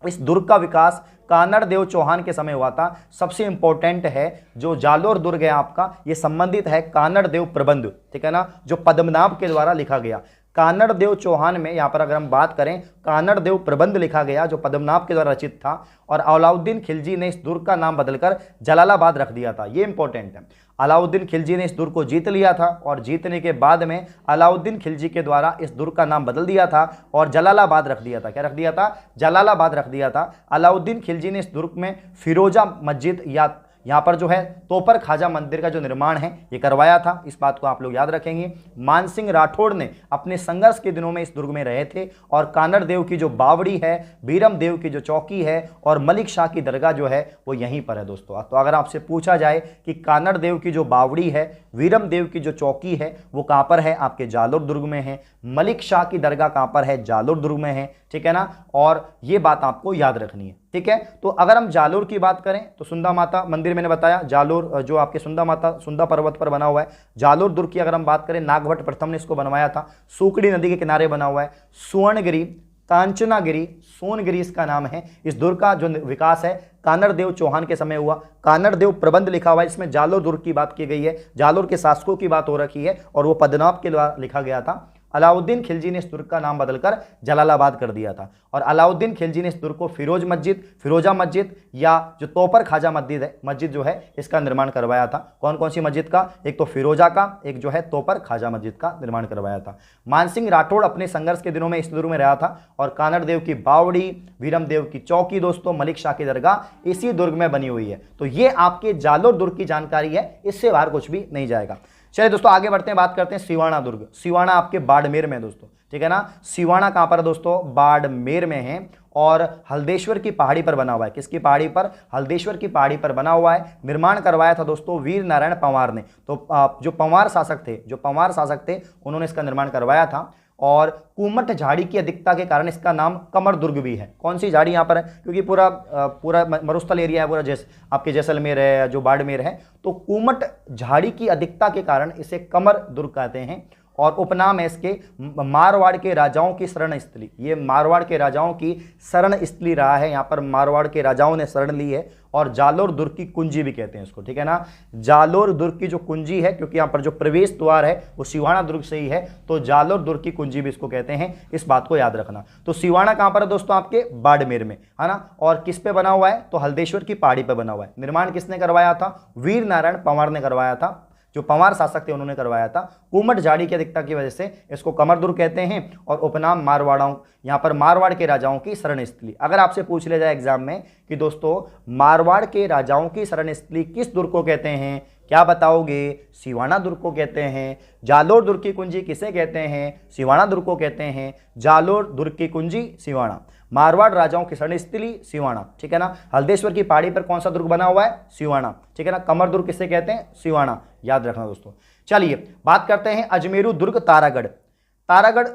इस दुर्ग का विकास कानड़ देव चौहान के समय हुआ था। सबसे इंपॉर्टेंट है जो जालोर दुर्ग है आपका, ये संबंधित है कानड़ देव प्रबंध, ठीक है ना, जो पद्मनाभ के द्वारा लिखा गया। कानड़ देव चौहान में यहां पर अगर हम बात करें, कानड़ देव प्रबंध लिखा गया जो पद्मनाभ के द्वारा रचित था, और अलाउद्दीन खिलजी ने इस दुर्ग का नाम बदलकर जलालाबाद रख दिया था। ये इंपॉर्टेंट है। अलाउद्दीन खिलजी ने इस दुर्ग को जीत लिया था और जीतने के बाद में अलाउद्दीन खिलजी के द्वारा इस दुर्ग का नाम बदल दिया था और जलालाबाद रख दिया था। क्या रख दिया था? जलालाबाद रख दिया था। अलाउद्दीन खिलजी ने इस दुर्ग में फिरोजा मस्जिद या यहाँ पर जो है तोपर खाजा मंदिर का जो निर्माण है ये करवाया था। इस बात को आप लोग याद रखेंगे। मानसिंह राठौड़ ने अपने संघर्ष के दिनों में इस दुर्ग में रहे थे और कानड़ देव की जो बावड़ी है, बीरम देव की जो चौकी है और मलिक शाह की दरगाह जो है वो यहीं पर है दोस्तों। तो अगर आपसे पूछा जाए कि कानड़ देव की जो बावड़ी है, वीरम देव की जो चौकी है वो कहाँ पर है? आपके जालोर दुर्ग में है। मलिक शाह की दरगाह कहाँ पर है? जालोर दुर्ग में है, ठीक है ना। और ये बात आपको याद रखनी है, ठीक है। तो अगर हम जालोर की बात करें तो सुंदा माता मंदिर मैंने बताया, जालोर जो आपके सुंदा माता सुंदा पर्वत पर बना हुआ है। जालोर दुर्ग की अगर हम बात करें, नागभट्ट प्रथम ने इसको बनवाया था, सूकड़ी नदी के किनारे बना हुआ है। सुवर्णगिरी, कांचनागिरी, सोनगिरी इसका नाम है। इस दुर्ग का जो विकास है कानड़ देव चौहान के समय हुआ। कानड़ देव प्रबंध लिखा हुआ है, इसमें जालोर दुर्ग की बात की गई है, जालोर के शासकों की बात हो रखी है और वो पद्मनाभ के द्वारा लिखा गया था। अलाउद्दीन खिलजी ने इस दुर्ग का नाम बदलकर जलालाबाद कर दिया था और अलाउद्दीन खिलजी ने इस दुर्ग को फिरोजा मस्जिद या जो तोपर खाजा मस्जिद है, मस्जिद जो है इसका निर्माण करवाया था। कौन कौन सी मस्जिद का? एक तो फिरोजा का, एक जो है तोपर खाजा मस्जिद का निर्माण करवाया था। मानसिंह राठौड़ अपने संघर्ष के दिनों में इस दुर्ग में रहा था और कानड़ देव की बावड़ी, वीरम देव की चौकी दोस्तों, मलिक शाह की दरगाह इसी दुर्ग में बनी हुई है। तो ये आपके जालोर दुर्ग की जानकारी है, इससे बाहर कुछ भी नहीं जाएगा। चलिए दोस्तों आगे बढ़ते हैं, बात करते हैं सिवाना दुर्ग। सिवाना आपके बाड़मेर में दोस्तों, ठीक है ना। सिवाना कहां पर है दोस्तों? बाड़मेर में है और हल्देश्वर की पहाड़ी पर बना हुआ है। किसकी पहाड़ी पर? हल्देश्वर की पहाड़ी पर बना हुआ है। निर्माण करवाया था दोस्तों वीर नारायण पंवार ने। तो जो पंवार शासक थे उन्होंने इसका निर्माण करवाया था और कुमट झाड़ी की अधिकता के कारण इसका नाम कमर दुर्ग भी है। कौन सी झाड़ी यहाँ पर है? क्योंकि पूरा मरुस्थल एरिया है, पूरा आपके जैसलमेर है, जो बाड़मेर है, तो कुमट झाड़ी की अधिकता के कारण इसे कमर दुर्ग कहते हैं और उपनाम है इसके मारवाड़ के राजाओं की शरण स्थली। ये मारवाड़ के राजाओं की शरण स्थली रहा है, यहाँ पर मारवाड़ के राजाओं ने शरण ली है और जालोर दुर्ग की कुंजी भी कहते हैं इसको, ठीक है ना। जालोर दुर्ग की जो कुंजी है, क्योंकि यहाँ पर जो प्रवेश द्वार है वो सिवाना दुर्ग से ही है, तो जालोर दुर्ग की कुंजी भी इसको कहते हैं, इस बात को याद रखना। तो सिवाना कहाँ पर है दोस्तों? आपके बाड़मेर में, है ना। और किस पे बना हुआ है? तो हल्देश्वर की पहाड़ी पर बना हुआ है। निर्माण किसने करवाया था? वीर नारायण पंवार ने करवाया था, जो पंवार शासक थे उन्होंने करवाया था। कुमट झाड़ी की अधिकता की वजह से इसको कमर दुर्ग कहते हैं और उपनाम मारवाड़ों, यहाँ पर मारवाड़ के राजाओं की शरण स्थली। अगर आपसे पूछ लिया जाए एग्जाम में कि दोस्तों मारवाड़ के राजाओं की शरण स्थली किस दुर्ग को कहते हैं, क्या बताओगे? सिवाना दुर्ग को कहते हैं। जालोर दुर्ग की कुंजी किसे कहते हैं? सिवाना दुर्ग को कहते हैं। जालोर दुर्ग की कुंजी सिवाना, मारवाड़ राजाओं की शरण स्थली सिवाना, ठीक है ना। हल्देश्वर की पहाड़ी पर कौन सा दुर्ग बना हुआ है? सिवाना, ठीक है ना। कमर दुर्ग किसे कहते हैं? सिवाना, याद रखना दोस्तों। चलिए बात करते हैं अजमेरू दुर्ग तारागढ़। तारागढ़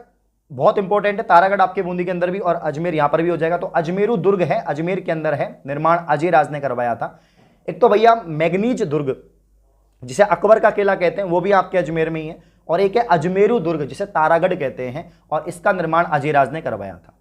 बहुत इंपॉर्टेंट है, तारागढ़ आपके बूंदी के अंदर भी और अजमेर यहां पर भी हो जाएगा। तो अजमेरू दुर्ग है, अजमेर के अंदर है, निर्माण अजय राज ने करवाया था। एक तो भैया मैगनीज दुर्ग जिसे अकबर का किला कहते हैं वो भी आपके अजमेर में ही है, और एक है अजमेरू दुर्ग जिसे तारागढ़ कहते हैं और इसका निर्माण अजय राज ने करवाया था।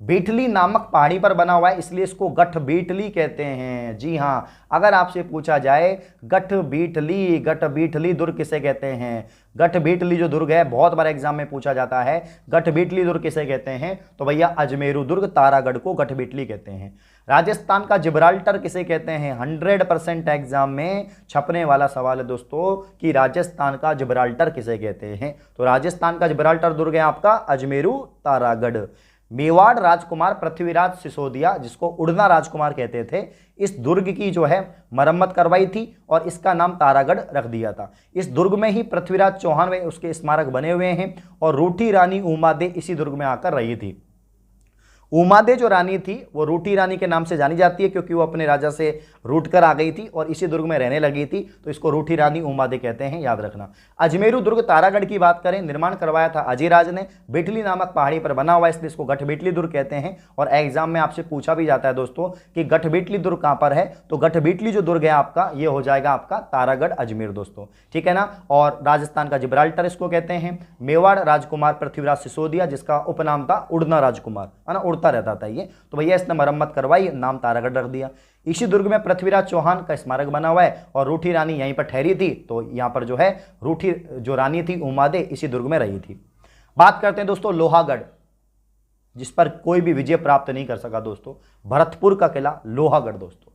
बीटली नामक पहाड़ी पर बना हुआ है, इसलिए इसको गठ बीटली कहते हैं। जी हाँ, अगर आपसे पूछा जाए गठ बीटली दुर्ग किसे कहते हैं, गठ बीटली जो दुर्ग है बहुत बार एग्जाम में पूछा जाता है, गठ बीटली दुर्ग किसे कहते हैं, तो भैया अजमेरू दुर्ग तारागढ़ को गठ बीटली कहते हैं। राजस्थान का जिब्राल्टर किसे कहते हैं? 100% एग्जाम में छपने वाला सवाल है दोस्तों कि राजस्थान का जिब्राल्टर किसे कहते हैं, तो राजस्थान का जिब्राल्टर दुर्ग है आपका अजमेरू तारागढ़। मेवाड़ राजकुमार पृथ्वीराज सिसोदिया, जिसको उड़ना राजकुमार कहते थे, इस दुर्ग की जो है मरम्मत करवाई थी और इसका नाम तारागढ़ रख दिया था। इस दुर्ग में ही पृथ्वीराज चौहान व उसके स्मारक बने हुए हैं और रूठी रानी उमा दे इसी दुर्ग में आकर रही थी। उमादे जो रानी थी वो रूठी रानी के नाम से जानी जाती है, क्योंकि वो अपने राजा से रूठ कर आ गई थी और इसी दुर्ग में रहने लगी थी, तो इसको रूठी रानी उमादे कहते हैं, याद रखना। अजमेरू दुर्ग तारागढ़ की बात करें, निर्माण करवाया था अजयराज ने, बेटली नामक पहाड़ी पर बना हुआ, इसलिए इसको गठबेटली दुर्ग कहते हैं। और एग्जाम में आपसे पूछा भी जाता है दोस्तों कि गठबेटली दुर्ग कहां पर है, तो गठबेटली जो दुर्ग है आपका ये हो जाएगा आपका तारागढ़ अजमेर दोस्तों, ठीक है ना। और राजस्थान का जिब्राल्टर इसको कहते हैं। मेवाड़ राजकुमार पृथ्वीराज सिसोदिया, जिसका उपनाम था उड़ना राजकुमार, है ना, उड़ता रहता था ये, तो भैया इसने मरम्मत करवाई, नाम तारागढ़ रख दिया। इसी दुर्ग में पृथ्वीराज चौहान का स्मारक बना हुआ है और रूठी रानी यहीं पर ठहरी थी, तो यहां पर जो है रूठी जो रानी थी उमादे इसी दुर्ग में रही थी। बात करते हैं दोस्तों लोहागढ़, जिस पर कोई भी विजय प्राप्त नहीं कर सका दोस्तों, भरतपुर का किला लोहागढ़ दोस्तों।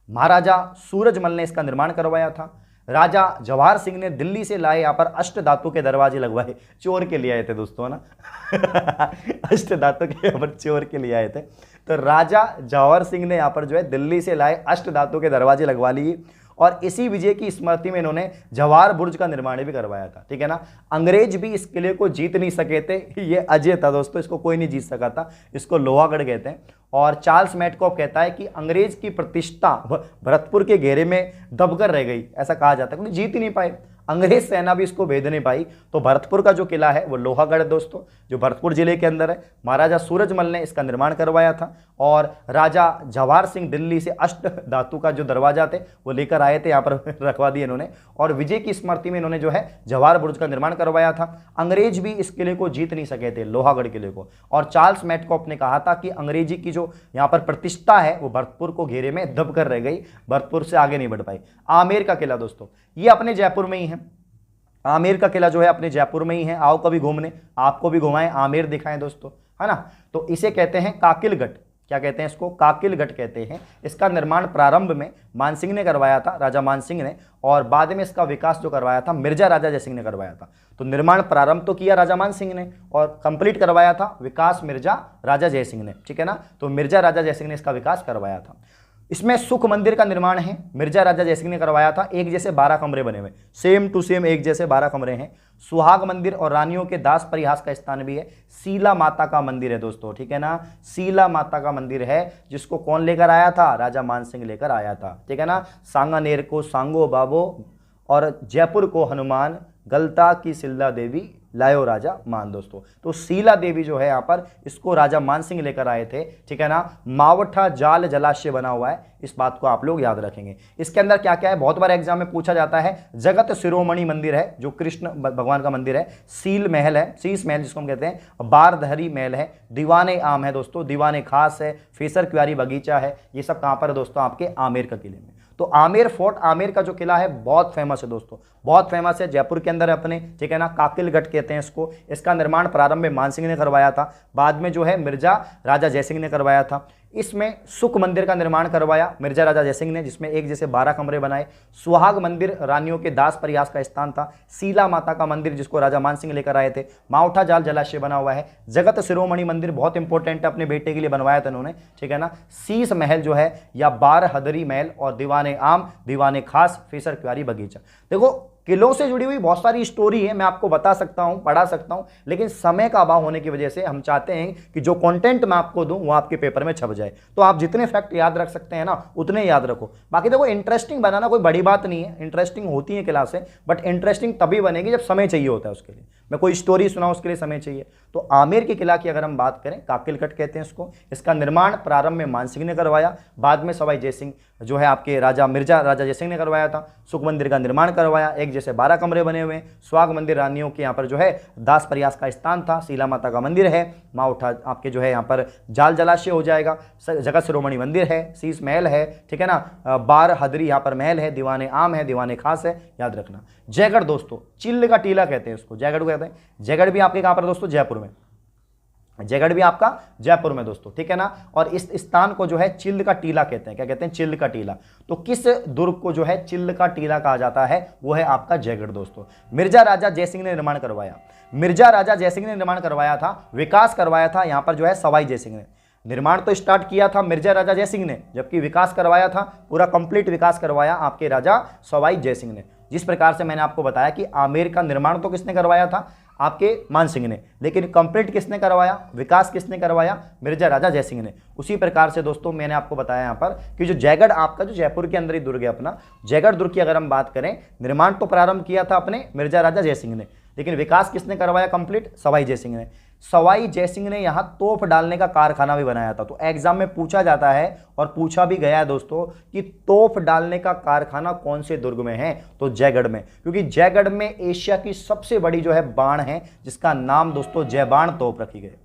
महाराजा सूरजमल ने इसका निर्माण करवाया था। राजा जवाहर सिंह ने दिल्ली से लाए यहाँ पर अष्ट धातु के दरवाजे लगवाए, चोर के लिए आए थे दोस्तों, है ना अष्ट धातु के यहाँ पर चोर के लिए आए थे, तो राजा जवाहर सिंह ने यहाँ पर जो है दिल्ली से लाए अष्ट धातु के दरवाजे लगवा लिए और इसी विजय की स्मृति में इन्होंने जवाहर बुर्ज का निर्माण भी करवाया था, ठीक है ना। अंग्रेज भी इस किले को जीत नहीं सके थे, ये अजय था दोस्तों, इसको कोई नहीं जीत सका था, इसको लोहागढ़ कहते हैं। और चार्ल्स मैटकॉफ कहता है कि अंग्रेज की प्रतिष्ठा भरतपुर के घेरे में दबकर रह गई, ऐसा कहा जाता है, क्योंकि जीत ही नहीं पाए, अंग्रेज सेना भी इसको भेद नहीं पाई। तो भरतपुर का जो किला है वो लोहागढ़ है दोस्तों, जो भरतपुर जिले के अंदर है। महाराजा सूरजमल ने इसका निर्माण करवाया था और राजा जवाहर सिंह दिल्ली से अष्ट धातु का जो दरवाजा थे वो लेकर आए थे, यहाँ पर रखवा दिए इन्होंने, और विजय की स्मृति में इन्होंने जो है जवाहर बुर्ज का निर्माण करवाया था। अंग्रेज भी इस किले को जीत नहीं सके थे, लोहागढ़ किले को। और चार्ल्स मैटकॉफ ने कहा था कि अंग्रेजी की जो यहाँ पर प्रतिष्ठा है वो भरतपुर को घेरे में दब कर रह गई, भरतपुर से आगे नहीं बढ़ पाई। आमेर का किला दोस्तों, ये अपने जयपुर में ही है, आमेर का किला जो है अपने जयपुर में ही है। आओ कभी घूमने, आपको भी घुमाएं, आमेर दिखाएं दोस्तों, है ना। तो इसे कहते हैं काकिलगढ़, क्या कहते हैं इसको, काकिलगढ़ कहते हैं। इसका निर्माण प्रारंभ में मानसिंह ने करवाया था, राजा मानसिंह ने, और बाद में इसका विकास जो करवाया था मिर्जा राजा जयसिंह ने करवाया था। तो निर्माण प्रारंभ तो किया राजा मानसिंह ने और कंप्लीट करवाया था विकास मिर्जा राजा जयसिंह ने, ठीक है ना। तो मिर्जा राजा जयसिंह ने इसका विकास करवाया था। इसमें सुख मंदिर का निर्माण है, मिर्जा राजा जयसिंह ने करवाया था। एक जैसे 12 कमरे बने हुए, सेम टू सेम एक जैसे 12 कमरे हैं। सुहाग मंदिर और रानियों के दास परिहास का स्थान भी है। सीला माता का मंदिर है दोस्तों, ठीक है ना, सीला माता का मंदिर है, जिसको कौन लेकर आया था, राजा मानसिंह लेकर आया था, ठीक है ना। सांगानेर को सांगो बाबो और जयपुर को हनुमान, गलता की सिल्ला देवी लायो राजा मान दोस्तों। तो सीला देवी जो है यहाँ पर, इसको राजा मानसिंह लेकर आए थे, ठीक है ना। मावठा जाल जलाशय बना हुआ है, इस बात को आप लोग याद रखेंगे। इसके अंदर क्या क्या है, बहुत बार एग्जाम में पूछा जाता है। जगत शिरोमणि मंदिर है, जो कृष्ण भगवान का मंदिर है। सील महल है, शीश महल जिसको हम कहते हैं। बारधरी महल है। दीवाने आम है दोस्तों, दीवाने खास है। फेसर क्यारी बगीचा है। ये सब कहाँ पर है दोस्तों, आपके आमेर का किले में। तो आमेर फोर्ट, आमेर का जो किला है बहुत फेमस है दोस्तों, बहुत फेमस है, जयपुर के अंदर है अपने, ठीक है ना। काकिलगढ़ कहते हैं इसको। इसका निर्माण प्रारंभ में मानसिंह ने करवाया था, बाद में जो है मिर्जा राजा जयसिंह ने करवाया था। इसमें सुख मंदिर का निर्माण करवाया मिर्जा राजा जयसिंह ने, जिसमें एक जैसे 12 कमरे बनाए। सुहाग मंदिर रानियों के दास परिहास का स्थान था। सीला माता का मंदिर, जिसको राजा मानसिंह लेकर आए थे। मावठा जाल जलाशय बना हुआ है। जगत शिरोमणि मंदिर बहुत इंपॉर्टेंट है, अपने बेटे के लिए बनवाया था उन्होंने, ठीक है ना। शीश महल जो है, या बारहदरी महल, और दीवाने आम, दीवाने खास, फेसर क्यारी बगीचा। देखो किलों से जुड़ी हुई बहुत सारी स्टोरी है, मैं आपको बता सकता हूं, पढ़ा सकता हूं, लेकिन समय का अभाव होने की वजह से हम चाहते हैं कि जो कंटेंट मैं आपको दूं वो आपके पेपर में छप जाए। तो आप जितने फैक्ट याद रख सकते हैं ना, उतने याद रखो। बाकी देखो इंटरेस्टिंग बनाना कोई बड़ी बात नहीं है, इंटरेस्टिंग होती है क्लासें, बट इंटरेस्टिंग तभी बनेगी जब समय चाहिए होता है उसके लिए। मैं कोई स्टोरी सुनाऊं उसके लिए समय चाहिए। तो आमेर के किला की अगर हम बात करें, काकिलगढ़ कहते हैं इसको। इसका निर्माण प्रारंभ में मानसिंह ने करवाया, बाद में सवाई जयसिंह जो है आपके राजा मिर्जा राजा जयसिंह ने करवाया था। सुख मंदिर का निर्माण करवाया, एक जैसे 12 कमरे बने हुए। स्वाग मंदिर रानियों के यहाँ पर जो है दास परिहास का स्थान था। सीला माता का मंदिर है। मावठा आपके जो है यहाँ पर जाल जलाशय हो जाएगा। जगत शिरोमणि मंदिर है। शीश महल है, ठीक है ना। बारहदरी यहाँ पर महल है। दीवाने आम है, दीवाने खास है, याद रखना। जयगढ़ दोस्तों, चिल्ल का टीला कहते हैं उसको, जयगढ़ को कहते हैं। जयगढ़ भी आपके कहाँ पर दोस्तों, जयपुर में। जयगढ़ भी आपका जयपुर में दोस्तों, ठीक है ना। और इस स्थान को जो है चिल्ल का टीला कहते हैं। क्या कहते हैं, चिल्ल का टीला। तो किस दुर्ग को जो है चिल्ल का टीला कहा जाता है, वो है आपका जयगढ़ दोस्तों। मिर्जा राजा जयसिंह ने निर्माण करवाया, मिर्जा राजा जयसिंह ने निर्माण करवाया था। विकास करवाया था यहाँ पर जो है सवाई जयसिंह ने। निर्माण तो स्टार्ट किया था मिर्जा राजा जयसिंह ने, जबकि विकास करवाया था, पूरा कंप्लीट विकास करवाया आपके राजा सवाई जयसिंह ने। जिस प्रकार से मैंने आपको बताया कि आमेर का निर्माण तो किसने करवाया था, आपके मान सिंह ने, लेकिन कंप्लीट किसने करवाया, विकास किसने करवाया, मिर्जा राजा जयसिंह ने। उसी प्रकार से दोस्तों मैंने आपको बताया यहाँ पर कि जो जयगढ़ आपका जो जयपुर के अंदर ही दुर्ग है अपना, जयगढ़ दुर्ग की अगर हम बात करें, निर्माण तो प्रारंभ किया था अपने मिर्जा राजा जयसिंह ने, लेकिन विकास किसने करवाया कंप्लीट, सवाई जयसिंह ने। सवाई जयसिंह ने यहां तोप डालने का कारखाना भी बनाया था। तो एग्जाम में पूछा जाता है और पूछा भी गया है दोस्तों कि तोप डालने का कारखाना कौन से दुर्ग में है, तो जयगढ़ में, क्योंकि जयगढ़ में एशिया की सबसे बड़ी जो है बाण है, जिसका नाम दोस्तों जयबाण तोप रखी गई।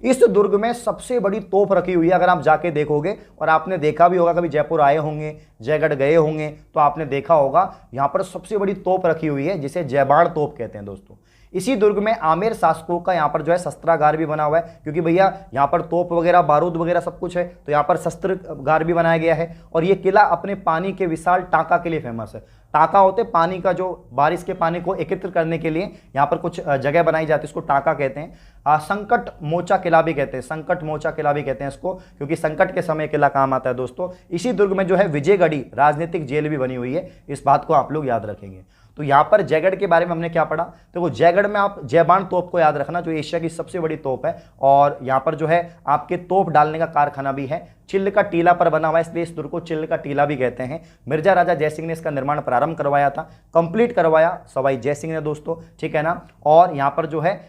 इस दुर्ग में सबसे बड़ी तोप रखी हुई है। अगर आप जाके देखोगे, और आपने देखा भी होगा, कभी जयपुर आए होंगे, जयगढ़ गए होंगे, तो आपने देखा होगा यहां पर सबसे बड़ी तोप रखी हुई है, जिसे जयबाण तोप कहते हैं दोस्तों। इसी दुर्ग में आमेर शासकों का यहाँ पर जो है शस्त्रागार भी बना हुआ है, क्योंकि भैया यहाँ पर तोप वगैरह, बारूद वगैरह सब कुछ है, तो यहाँ पर शस्त्रगार भी बनाया गया है। और ये किला अपने पानी के विशाल टांका के लिए फेमस है। टांका होते पानी का, जो बारिश के पानी को एकत्र करने के लिए यहाँ पर कुछ जगह बनाई जाती है, इसको टांका कहते हैं। संकट मोचा किला भी कहते हैं, संकट मोचा किला भी कहते हैं इसको, क्योंकि संकट के समय किला काम आता है दोस्तों। इसी दुर्ग में जो है विजयगढ़ी राजनीतिक जेल भी बनी हुई है, इस बात को आप लोग याद रखेंगे। तो यहाँ पर जयगढ़ के बारे में हमने क्या पढ़ा, तो वो जयगढ़ में आप जयबाण तोप को याद रखना, जो एशिया की सबसे बड़ी तोप है, और यहाँ पर जो है आपके तोप डालने का कारखाना भी है। चिल्ल का टीला पर बना हुआ है, इसलिए इस दुर्ग को चिल्ल का टीला भी कहते हैं। मिर्जा राजा जयसिंह ने इसका निर्माण प्रारंभ करवाया था, कंप्लीट करवाया सवाई जयसिंह ने दोस्तों, ठीक है ना। और यहाँ पर जो है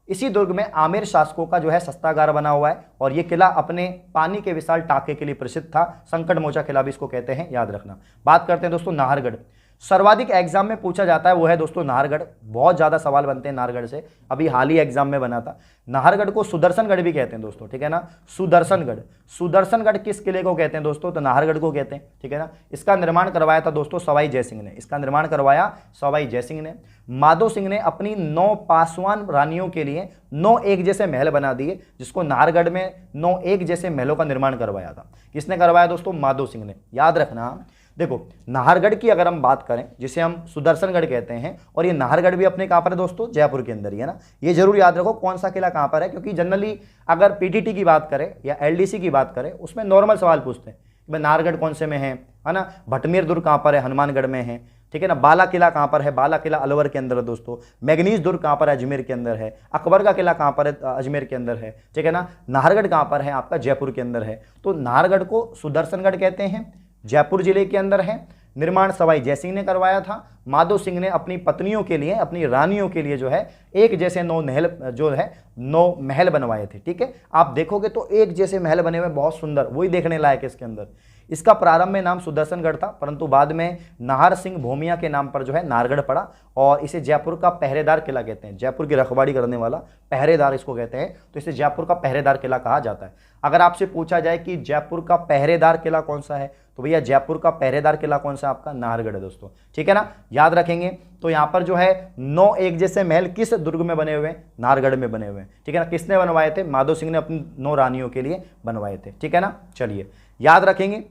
इसी दुर्ग में आमेर शासकों का जो है शस्त्रागार बना हुआ है, और ये किला अपने पानी के विशाल टाके के लिए प्रसिद्ध था। संकट मोचा किला भी इसको कहते हैं, याद रखना। बात करते हैं दोस्तों नाहरगढ़। सर्वाधिक एग्जाम में पूछा जाता है वो है दोस्तों नाहरगढ़। बहुत ज़्यादा सवाल बनते हैं नाहरगढ़ से, अभी हाल ही एग्जाम में बना था। नाहरगढ़ को सुदर्शनगढ़ भी कहते हैं दोस्तों, ठीक है ना, सुदर्शनगढ़। सुदर्शनगढ़ किस किले को कहते हैं दोस्तों, तो नाहरगढ़ को कहते हैं, ठीक है ना। इसका निर्माण करवाया था दोस्तों सवाई जयसिंह ने, इसका निर्माण करवाया सवाई जयसिंह ने। माधो सिंह ने अपनी 9 पासवान रानियों के लिए 9 एक जैसे महल बना दिए, जिसको नाहरगढ़ में 9 एक जैसे महलों का निर्माण करवाया था। किसने करवाया दोस्तों, माधो सिंह ने, याद रखना। देखो नाहरगढ़ की अगर हम बात करें, जिसे हम सुदर्शनगढ़ कहते हैं, और ये नाहरगढ़ भी अपने कहाँ पर है दोस्तों, जयपुर के अंदर ही है ना। ये जरूर याद रखो कौन सा किला कहाँ पर है, क्योंकि जनरली अगर पीटीटी की बात करें या एलडीसी की बात करें, उसमें नॉर्मल सवाल पूछते हैं भाई नाहरगढ़ कौन से में है ना। भटमेर दुर्ग कहाँ पर है, हनुमानगढ़ में है, ठीक है ना। बाला किला कहाँ पर है, बाला किला अलवर के अंदर है दोस्तों। मैग्नीज दुर्ग कहाँ पर है, अजमेर के अंदर है। अकबर का किला कहाँ पर है, अजमेर के अंदर है, ठीक है ना। नाहरगढ़ कहाँ पर है, आपका जयपुर के अंदर है। तो नाहरगढ़ को सुदर्शनगढ़ कहते हैं, जयपुर जिले के अंदर है। निर्माण सवाई जयसिंह ने करवाया था। माधो सिंह ने अपनी पत्नियों के लिए, अपनी रानियों के लिए जो है एक जैसे 9 महल जो है 9 महल बनवाए थे, ठीक है। आप देखोगे तो एक जैसे महल बने हुए, बहुत सुंदर, वही देखने लायक है इसके अंदर। इसका प्रारंभ में नाम सुदर्शनगढ़ था, परंतु बाद में नाहर सिंह भूमिया के नाम पर जो है नाहरगढ़ पड़ा, और इसे जयपुर का पहरेदार किला कहते हैं। जयपुर की रखवाली करने वाला पहरेदार इसको कहते हैं, तो इसे जयपुर का पहरेदार किला कहा जाता है। अगर आपसे पूछा जाए कि जयपुर का पहरेदार किला कौन सा है, तो भैया जयपुर का पहरेदार किला कौन सा, आपका नाहरगढ़ है दोस्तों, ठीक है ना, याद रखेंगे। तो यहाँ पर जो है 9 एक जैसे महल किस दुर्ग में बने हुए हैं, नाहरगढ़ में बने हुए हैं, ठीक है ना। किसने बनवाए थे, माधो सिंह ने अपनी 9 रानियों के लिए बनवाए थे, ठीक है ना। चलिए याद रखेंगे।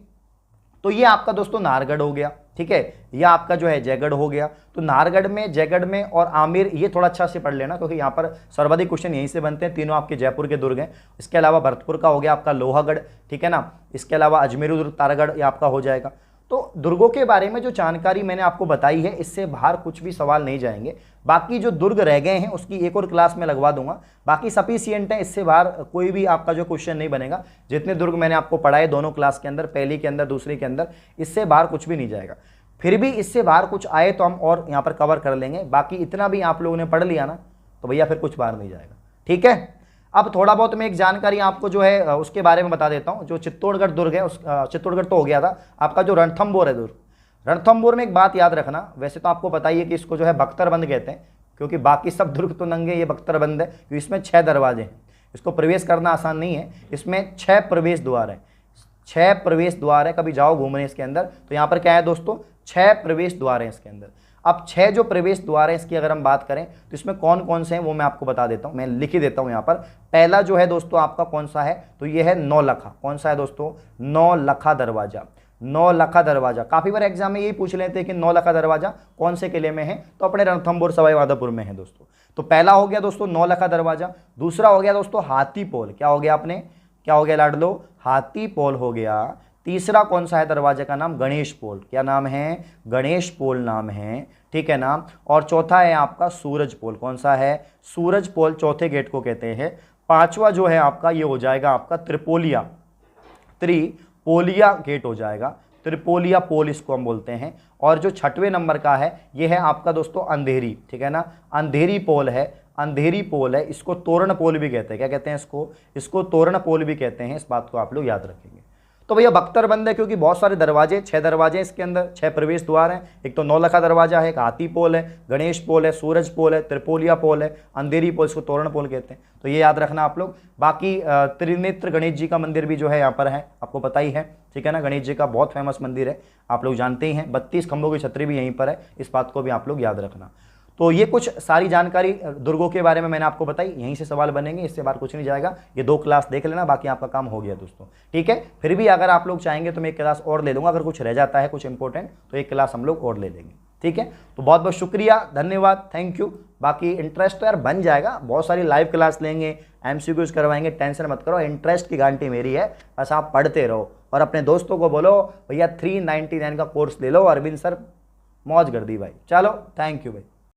तो ये आपका दोस्तों नाहरगढ़ हो गया, ठीक है। ये आपका जो है जयगढ़ हो गया। तो नाहरगढ़ में, जयगढ़ में और आमेर, ये थोड़ा अच्छा से पढ़ लेना, क्योंकि यहाँ पर सर्वाधिक क्वेश्चन यहीं से बनते हैं। तीनों आपके जयपुर के दुर्ग हैं। इसके अलावा भरतपुर का हो गया आपका लोहागढ़, ठीक है ना। इसके अलावा अजमेरू दुर्ग, तारागढ़, ये आपका हो जाएगा। तो दुर्गों के बारे में जो जानकारी मैंने आपको बताई है, इससे बाहर कुछ भी सवाल नहीं जाएंगे। बाकी जो दुर्ग रह गए हैं उसकी एक और क्लास में लगवा दूंगा। बाकी सफिशिएंट है, इससे बाहर कोई भी आपका जो क्वेश्चन नहीं बनेगा। जितने दुर्ग मैंने आपको पढ़ाए दोनों क्लास के अंदर, पहली के अंदर, दूसरी के अंदर, इससे बाहर कुछ भी नहीं जाएगा। फिर भी इससे बाहर कुछ आए तो हम और यहाँ पर कवर कर लेंगे। बाकी इतना भी आप लोगों ने पढ़ लिया ना, तो भैया फिर कुछ बाहर नहीं जाएगा, ठीक है। अब थोड़ा बहुत मैं एक जानकारी आपको जो है उसके बारे में बता देता हूँ। जो चित्तौड़गढ़ दुर्ग है, उस चित्तौड़गढ़ तो हो गया था, आपका जो रणथंभौर है दुर्ग, रणथंभौर में एक बात याद रखना। वैसे तो आपको पता ही है कि इसको जो है बख्तरबंद कहते हैं, क्योंकि बाकी सब दुर्ग तो नंगे, ये बख्तरबंद है, क्योंकि इसमें 6 दरवाजे हैं। इसको प्रवेश करना आसान नहीं है। इसमें 6 प्रवेश द्वार है, 6 प्रवेश द्वार है। कभी जाओ घूमने इसके अंदर, तो यहाँ पर क्या है दोस्तों, 6 प्रवेश द्वार हैं इसके अंदर। अब 6 जो प्रवेश द्वार हैं इसकी अगर हम बात करें, तो इसमें कौन कौन से हैं वो मैं आपको बता देता हूँ, मैं लिख ही देता हूँ यहाँ पर। पहला जो है दोस्तों आपका कौन सा है, तो ये है नौलखा। कौन सा है दोस्तों, नौलखा दरवाजा। नौलखा दरवाजा काफी बार एग्जाम में यही पूछ लेते हैं कि नौलखा दरवाजा कौन से किले में है, तो अपने रणथंभौर सवाई माधोपुर में है दोस्तों। तो पहला हो गया दोस्तों नौलखा दरवाजा। दूसरा हो गया दोस्तों हाथी पोल। क्या हो गया आपने, क्या हो गया लाडलो, हाथी पोल हो गया। तीसरा कौन सा है दरवाजे का नाम, गणेश पोल। क्या नाम है, गणेश पोल नाम है, ठीक है ना। और चौथा है आपका सूरज पोल, कौन सा है, सूरज पोल चौथे गेट को कहते हैं। पांचवा जो है आपका ये हो जाएगा आपका त्रिपोलिया, त्रिपोलिया गेट हो जाएगा, त्रिपोलिया पोल इसको हम बोलते हैं। और जो छठवें नंबर का है ये है आपका दोस्तों अंधेरी, ठीक है ना, अंधेरी पोल है, अंधेरी पोल है, इसको तोरण पोल भी कहते हैं। क्या कहते हैं इसको, इसको तोरण पोल भी कहते हैं। इस बात को आप लोग याद रखेंगे। तो भैया बख्तरबंद है क्योंकि बहुत सारे दरवाजे, 6 दरवाजे इसके अंदर, 6 प्रवेश द्वार हैं। एक तो नौलखा दरवाजा है, एक हाथी पोल है, गणेश पोल है, सूरज पोल है, त्रिपोलिया पोल है, अंधेरी पोल, इसको तोरण पोल कहते हैं। तो ये याद रखना आप लोग। बाकी त्रिनेत्र गणेश जी का मंदिर भी जो है यहाँ पर है, आपको पता ही है, ठीक है ना। गणेश जी का बहुत फेमस मंदिर है, आप लोग जानते ही हैं। 32 खंभों की छतरी भी यहीं पर है, इस बात को भी आप लोग याद रखना। तो ये कुछ सारी जानकारी दुर्गों के बारे में मैंने आपको बताई, यहीं से सवाल बनेंगे, इससे बाहर कुछ नहीं जाएगा। ये 2 क्लास देख लेना, बाकी आपका काम हो गया दोस्तों, ठीक है। फिर भी अगर आप लोग चाहेंगे तो मैं 1 क्लास और ले लूँगा, अगर कुछ रह जाता है कुछ इंपॉर्टेंट तो 1 क्लास हम लोग और ले लेंगे, ठीक है। तो बहुत बहुत शुक्रिया, धन्यवाद, थैंक यू। बाकी इंटरेस्ट तो यार बन जाएगा, बहुत सारी लाइव क्लास लेंगे, MCQs करवाएंगे, टेंशन मत करो, इंटरेस्ट की गारंटी मेरी है। बस आप पढ़ते रहो और अपने दोस्तों को बोलो भैया 399 का कोर्स ले लो, अरविंद सर मौज कर दी भाई। चलो थैंक यू भाई।